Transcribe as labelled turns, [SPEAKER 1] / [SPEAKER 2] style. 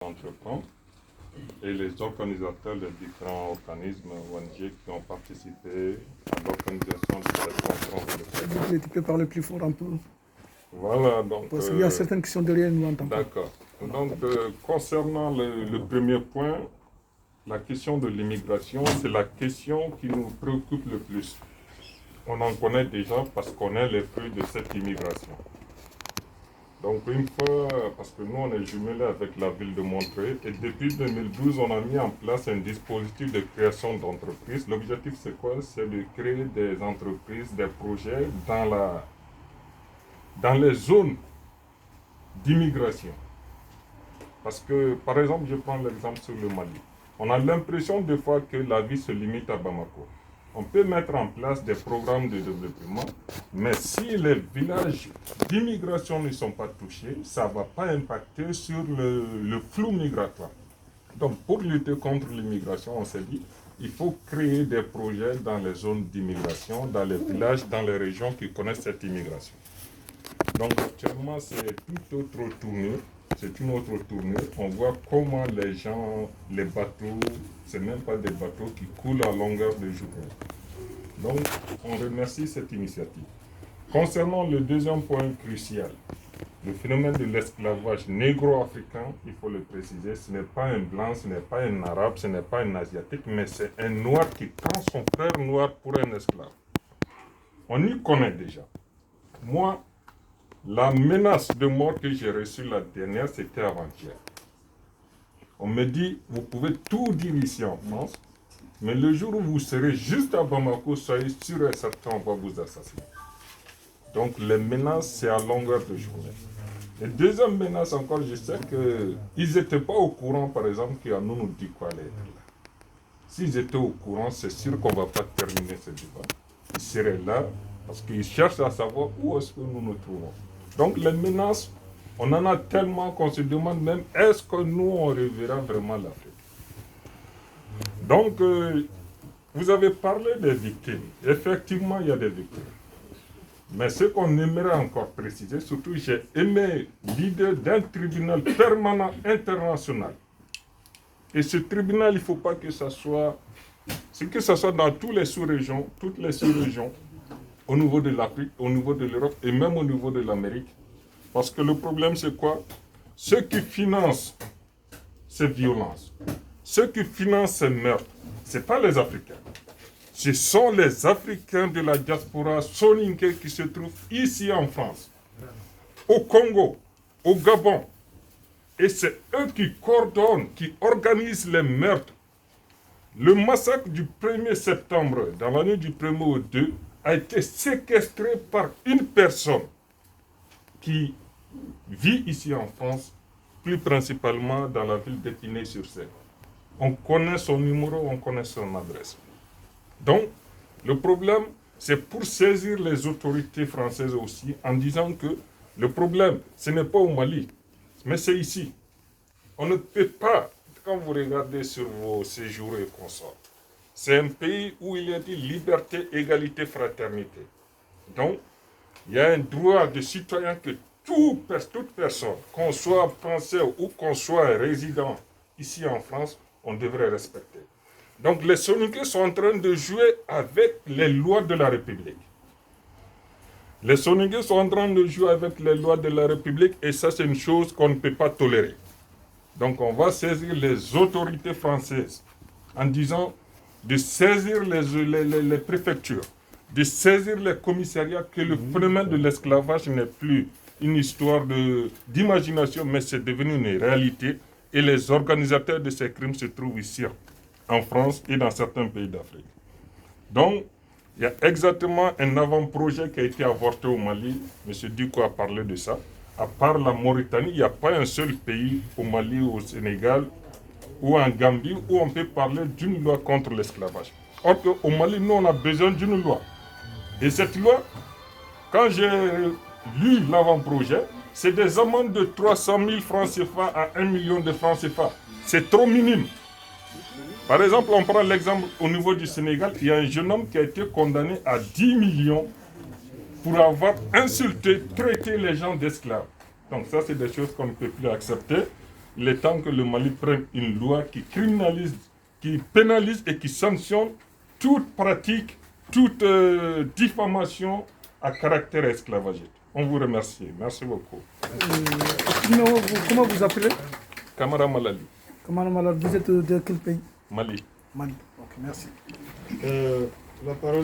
[SPEAKER 1] entreprend et les organisateurs des différents organismes ONG qui ont participé à l'organisation de cette conférence.
[SPEAKER 2] Tu peux parler plus fort un peu.
[SPEAKER 1] Voilà, donc...
[SPEAKER 2] Parce qu'il y a certaines qui sont derrière nous en tant que...
[SPEAKER 1] D'accord. Donc, concernant le premier point, la question de l'immigration, c'est la question qui nous préoccupe le plus. On en connaît déjà parce qu'on est les fruits de cette immigration. Donc une fois, parce que nous on est jumelés avec la ville de Montreuil et depuis 2012 on a mis en place un dispositif de création d'entreprises. L'objectif c'est quoi? C'est de créer des entreprises, des projets dans les zones d'immigration. Parce que par exemple, je prends l'exemple sur le Mali. On a l'impression des fois que la vie se limite à Bamako. On peut mettre en place des programmes de développement, mais si les villages d'immigration ne sont pas touchés, ça ne va pas impacter sur le flou migratoire. Donc pour lutter contre l'immigration, on s'est dit, il faut créer des projets dans les zones d'immigration, dans les villages, dans les régions qui connaissent cette immigration. Donc actuellement, c'est tout autre tournure. C'est une autre tournure. On voit comment les gens, les bateaux, c'est même pas des bateaux qui coulent à longueur de journée. Donc, on remercie cette initiative. Concernant le deuxième point crucial, le phénomène de l'esclavage négro-africain, il faut le préciser, ce n'est pas un blanc, ce n'est pas un arabe, ce n'est pas un asiatique, mais c'est un noir qui prend son frère noir pour un esclave. On y connaît déjà. Moi, la menace de mort que j'ai reçue la dernière, c'était avant-hier. On me dit, vous pouvez tout dire ici en France, mais le jour où vous serez juste à Bamako, soyez sûr et certain, on va vous assassiner. Donc les menaces, c'est à longueur de journée. Et deuxième menace encore, je sais qu'ils n'étaient pas au courant, par exemple, qu'Anou nous dit quoi allait être là. S'ils étaient au courant, c'est sûr qu'on ne va pas terminer ce débat. Ils seraient là parce qu'ils cherchent à savoir où est-ce que nous nous trouvons. Donc les menaces, on en a tellement qu'on se demande même est-ce que nous on reverra vraiment l'Afrique. Donc vous avez parlé des victimes. Effectivement, il y a des victimes. Mais ce qu'on aimerait encore préciser, surtout j'ai aimé l'idée d'un tribunal permanent international. Et ce tribunal, il ne faut pas que ça soit, c'est que ça soit dans toutes les sous-régions, au niveau de l'Afrique, au niveau de l'Europe et même au niveau de l'Amérique. Parce que le problème, c'est quoi? Ceux qui financent ces violences, ceux qui financent ces meurtres, ce n'est pas les Africains. Ce sont les Africains de la diaspora soninké qui se trouvent ici en France, au Congo, au Gabon. Et c'est eux qui coordonnent, qui organisent les meurtres. Le massacre du 1er septembre, dans l'année du 1er au 2, a été séquestré par une personne qui vit ici en France, plus principalement dans la ville d'Épinay-sur-Seine. On connaît son numéro, on connaît son adresse. Donc, le problème, c'est pour saisir les autorités françaises aussi, en disant que le problème, ce n'est pas au Mali, mais c'est ici. On ne peut pas, quand vous regardez sur vos séjours et consorts, c'est un pays où il y a dit liberté, égalité, fraternité. Donc, il y a un droit de citoyen que toute personne, qu'on soit français ou qu'on soit résident ici en France, on devrait respecter. Donc les Soninké sont en train de jouer avec les lois de la République. Les Soninké sont en train de jouer avec les lois de la République et ça c'est une chose qu'on ne peut pas tolérer. Donc on va saisir les autorités françaises en disant de saisir les préfectures, de saisir les commissariats, que le phénomène de l'esclavage n'est plus une histoire d'imagination, mais c'est devenu une réalité et les organisateurs de ces crimes se trouvent ici en France et dans certains pays d'Afrique. Donc, il y a exactement un avant-projet qui a été avorté au Mali. M. Diko a parlé de ça. À part la Mauritanie, il n'y a pas un seul pays au Mali, au Sénégal ou en Gambie où on peut parler d'une loi contre l'esclavage. Or qu'au Mali, nous, on a besoin d'une loi. Et cette loi, quand j'ai lu l'avant-projet, c'est des amendes de 300 000 francs CFA à 1 million de francs CFA. C'est trop minime. Par exemple, on prend l'exemple au niveau du Sénégal, il y a un jeune homme qui a été condamné à 10 millions pour avoir insulté, traité les gens d'esclaves. Donc ça, c'est des choses qu'on ne peut plus accepter. Il est temps que le Mali prenne une loi qui criminalise, qui pénalise et qui sanctionne toute pratique, toute diffamation à caractère esclavagiste. On vous remercie. Merci beaucoup.
[SPEAKER 2] Comment vous appelez?
[SPEAKER 1] Kamara Malali,
[SPEAKER 2] Kamara Malal, vous êtes de quel pays?
[SPEAKER 1] Mali.
[SPEAKER 2] Mali. Ok, merci.
[SPEAKER 3] La parole